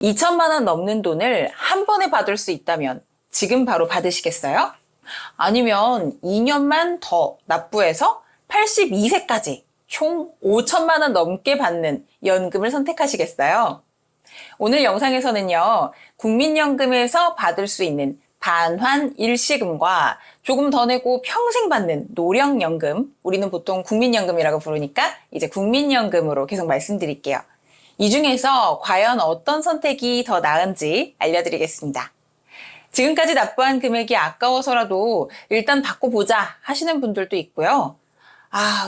2천만 원 넘는 돈을 한 번에 받을 수 있다면 지금 바로 받으시겠어요? 아니면 2년만 더 납부해서 82세까지 총 5천만 원 넘게 받는 연금을 선택하시겠어요? 오늘 영상에서는요, 국민연금에서 받을 수 있는 반환 일시금과 조금 더 내고 평생 받는 노령연금, 우리는 보통 국민연금이라고 부르니까 이제 국민연금으로 계속 말씀드릴게요. 이 중에서 과연 어떤 선택이 더 나은지 알려드리겠습니다. 지금까지 납부한 금액이 아까워서라도 일단 받고 보자 하시는 분들도 있고요.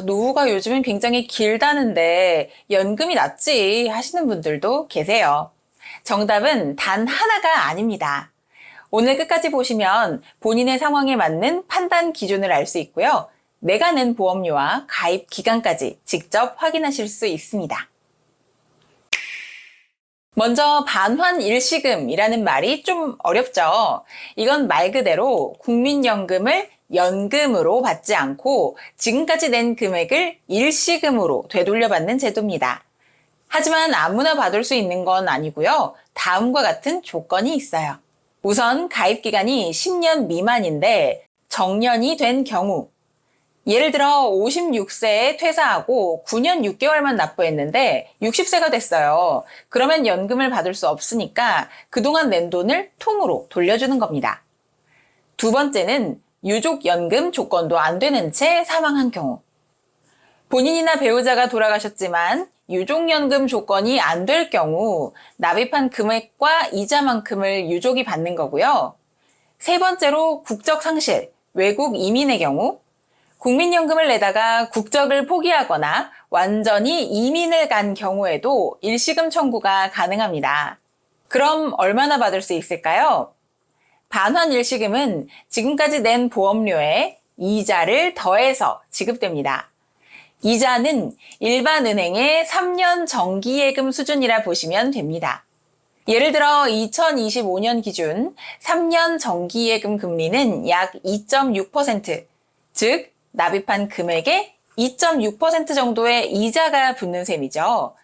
노후가 요즘은 굉장히 길다는데 연금이 낫지 하시는 분들도 계세요. 정답은 단 하나가 아닙니다. 오늘 끝까지 보시면 본인의 상황에 맞는 판단 기준을 알 수 있고요. 내가 낸 보험료와 가입 기간까지 직접 확인하실 수 있습니다. 먼저 반환 일시금이라는 말이 좀 어렵죠. 이건 말 그대로 국민연금을 연금으로 받지 않고 지금까지 낸 금액을 일시금으로 되돌려받는 제도입니다. 하지만 아무나 받을 수 있는 건 아니고요. 다음과 같은 조건이 있어요. 우선 가입기간이 10년 미만인데 정년이 된 경우, 예를 들어 56세에 퇴사하고 9년 6개월만 납부했는데 60세가 됐어요. 그러면 연금을 받을 수 없으니까 그동안 낸 돈을 통으로 돌려주는 겁니다. 두 번째는 유족연금 조건도 안 되는 채 사망한 경우. 본인이나 배우자가 돌아가셨지만 유족연금 조건이 안 될 경우 납입한 금액과 이자만큼을 유족이 받는 거고요. 세 번째로 국적 상실, 외국 이민의 경우, 국민연금을 내다가 국적을 포기하거나 완전히 이민을 간 경우에도 일시금 청구가 가능합니다. 그럼 얼마나 받을 수 있을까요? 반환 일시금은 지금까지 낸 보험료에 이자를 더해서 지급됩니다. 이자는 일반 은행의 3년 정기예금 수준이라 보시면 됩니다. 예를 들어 2025년 기준 3년 정기예금 금리는 약 2.6%, 즉 납입한 금액의 2.6% 정도의 이자가 붙는 셈이죠.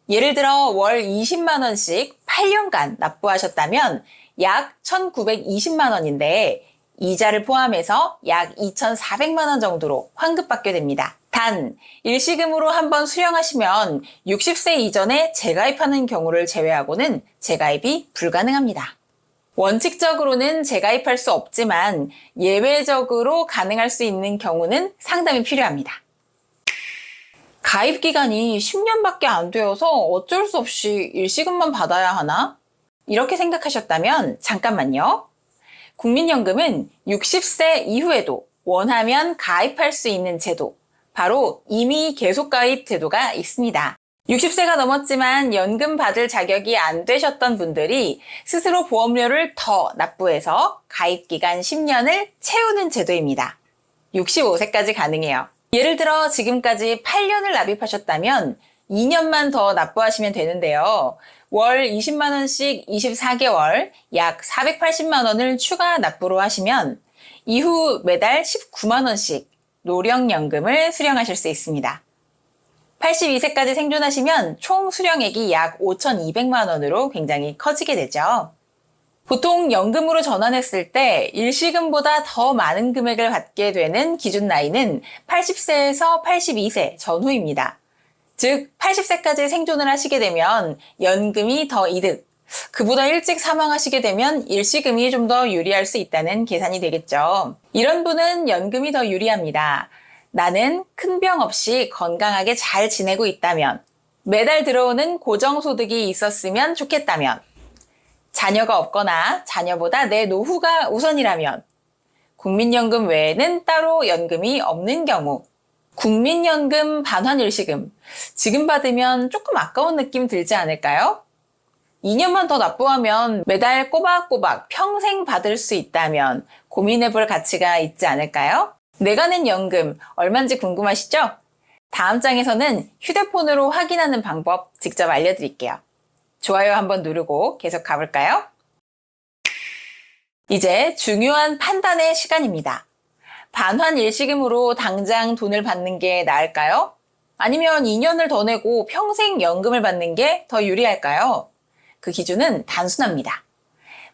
예를 들어 월 20만 원씩 8년간 납부하셨다면 약 1,920만 원인데 이자를 포함해서 약 2,400만 원 정도로 환급받게 됩니다. 단, 일시금으로 한번 수령하시면 60세 이전에 재가입하는 경우를 제외하고는 재가입이 불가능합니다. 원칙적으로는 재가입할 수 없지만 예외적으로 가능할 수 있는 경우는 상담이 필요합니다. 가입 기간이 10년밖에 안 되어서 어쩔 수 없이 일시금만 받아야 하나? 이렇게 생각하셨다면 잠깐만요. 국민연금은 60세 이후에도 원하면 가입할 수 있는 제도, 바로 임의 계속가입 제도가 있습니다. 60세가 넘었지만 연금 받을 자격이 안 되셨던 분들이 스스로 보험료를 더 납부해서 가입기간 10년을 채우는 제도입니다. 65세까지 가능해요. 예를 들어 지금까지 8년을 납입하셨다면 2년만 더 납부하시면 되는데요. 월 20만 원씩 24개월 약 480만 원을 추가 납부로 하시면 이후 매달 19만 원씩 노령연금을 수령하실 수 있습니다. 82세까지 생존하시면 총 수령액이 약 5,200만 원으로 굉장히 커지게 되죠. 보통 연금으로 전환했을 때 일시금보다 더 많은 금액을 받게 되는 기준 나이는 80세에서 82세 전후입니다. 즉 80세까지 생존을 하시게 되면 연금이 더 이득, 그보다 일찍 사망하시게 되면 일시금이 좀 더 유리할 수 있다는 계산이 되겠죠. 이런 분은 연금이 더 유리합니다. 나는 큰 병 없이 건강하게 잘 지내고 있다면, 매달 들어오는 고정소득이 있었으면 좋겠다면, 자녀가 없거나 자녀보다 내 노후가 우선이라면, 국민연금 외에는 따로 연금이 없는 경우, 국민연금 반환일시금, 지금 받으면 조금 아까운 느낌 들지 않을까요? 2년만 더 납부하면 매달 꼬박꼬박 평생 받을 수 있다면 고민해볼 가치가 있지 않을까요? 내가 낸 연금 얼마인지 궁금하시죠? 다음 장에서는 휴대폰으로 확인하는 방법 직접 알려드릴게요. 좋아요 한번 누르고 계속 가볼까요? 이제 중요한 판단의 시간입니다. 반환 일시금으로 당장 돈을 받는 게 나을까요? 아니면 2년을 더 내고 평생 연금을 받는 게 더 유리할까요? 그 기준은 단순합니다.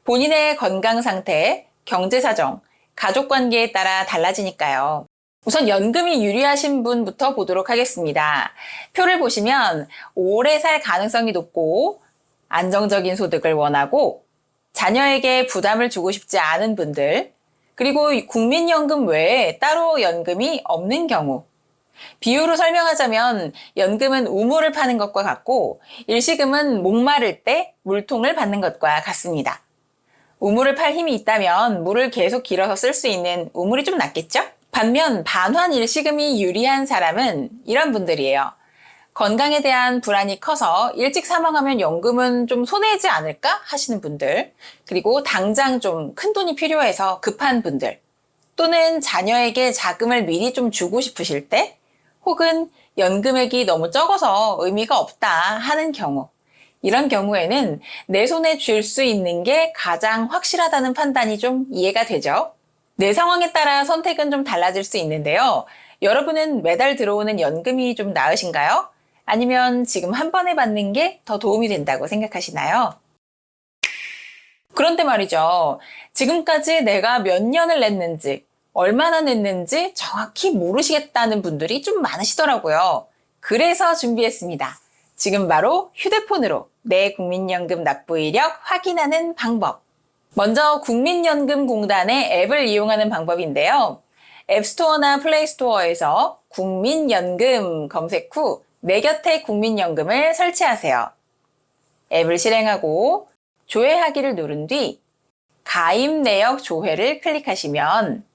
본인의 건강 상태, 경제 사정, 가족 관계에 따라 달라지니까요. 우선 연금이 유리하신 분부터 보도록 하겠습니다. 표를 보시면 오래 살 가능성이 높고 안정적인 소득을 원하고 자녀에게 부담을 주고 싶지 않은 분들, 그리고 국민연금 외에 따로 연금이 없는 경우, 비유로 설명하자면 연금은 우물을 파는 것과 같고 일시금은 목마를 때 물통을 받는 것과 같습니다. 우물을 팔 힘이 있다면 물을 계속 길어서 쓸 수 있는 우물이 좀 낫겠죠? 반면 반환 일시금이 유리한 사람은 이런 분들이에요. 건강에 대한 불안이 커서 일찍 사망하면 연금은 좀 손해지 않을까 하시는 분들, 그리고 당장 좀 큰 돈이 필요해서 급한 분들, 또는 자녀에게 자금을 미리 좀 주고 싶으실 때, 혹은 연금액이 너무 적어서 의미가 없다 하는 경우, 이런 경우에는 내 손에 쥘 수 있는 게 가장 확실하다는 판단이 좀 이해가 되죠? 내 상황에 따라 선택은 좀 달라질 수 있는데요. 여러분은 매달 들어오는 연금이 좀 나으신가요? 아니면 지금 한 번에 받는 게 더 도움이 된다고 생각하시나요? 그런데 말이죠. 지금까지 내가 몇 년을 냈는지, 얼마나 냈는지 정확히 모르시겠다는 분들이 좀 많으시더라고요. 그래서 준비했습니다. 지금 바로 휴대폰으로 내 국민연금 납부 이력 확인하는 방법. 먼저 국민연금공단의 앱을 이용하는 방법인데요. 앱스토어나 플레이스토어에서 국민연금 검색 후 내 곁에 국민연금을 설치하세요. 앱을 실행하고 조회하기를 누른 뒤 가입 내역 조회를 클릭하시면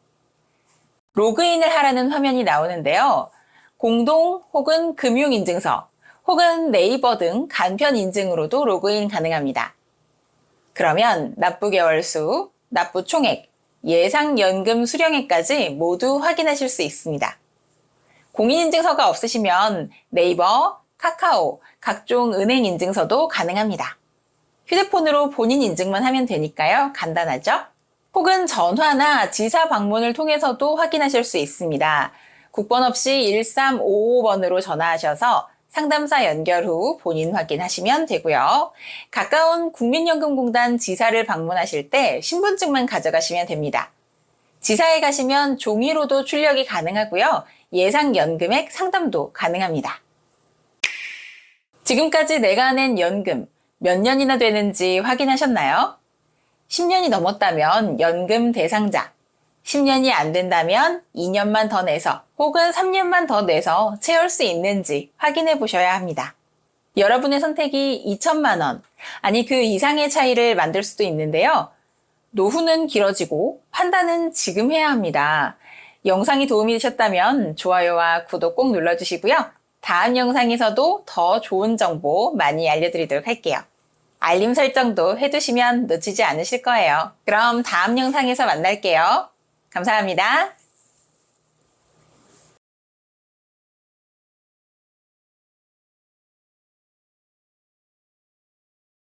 로그인을 하라는 화면이 나오는데요. 공동 혹은 금융인증서 혹은 네이버 등 간편 인증으로도 로그인 가능합니다. 그러면 납부 개월수, 납부 총액, 예상 연금 수령액까지 모두 확인하실 수 있습니다. 공인인증서가 없으시면 네이버, 카카오, 각종 은행 인증서도 가능합니다. 휴대폰으로 본인 인증만 하면 되니까요. 간단하죠? 혹은 전화나 지사 방문을 통해서도 확인하실 수 있습니다. 국번 없이 1355번으로 전화하셔서 상담사 연결 후 본인 확인하시면 되고요. 가까운 국민연금공단 지사를 방문하실 때 신분증만 가져가시면 됩니다. 지사에 가시면 종이로도 출력이 가능하고요. 예상 연금액 상담도 가능합니다. 지금까지 내가 낸 연금 몇 년이나 되는지 확인하셨나요? 10년이 넘었다면 연금 대상자, 10년이 안 된다면 2년만 더 내서 혹은 3년만 더 내서 채울 수 있는지 확인해 보셔야 합니다. 여러분의 선택이 2천만 원, 아니 그 이상의 차이를 만들 수도 있는데요. 노후는 길어지고 판단은 지금 해야 합니다. 영상이 도움이 되셨다면 좋아요와 구독 꼭 눌러주시고요. 다음 영상에서도 더 좋은 정보 많이 알려드리도록 할게요. 알림 설정도 해두시면 놓치지 않으실 거예요. 그럼 다음 영상에서 만날게요. 감사합니다.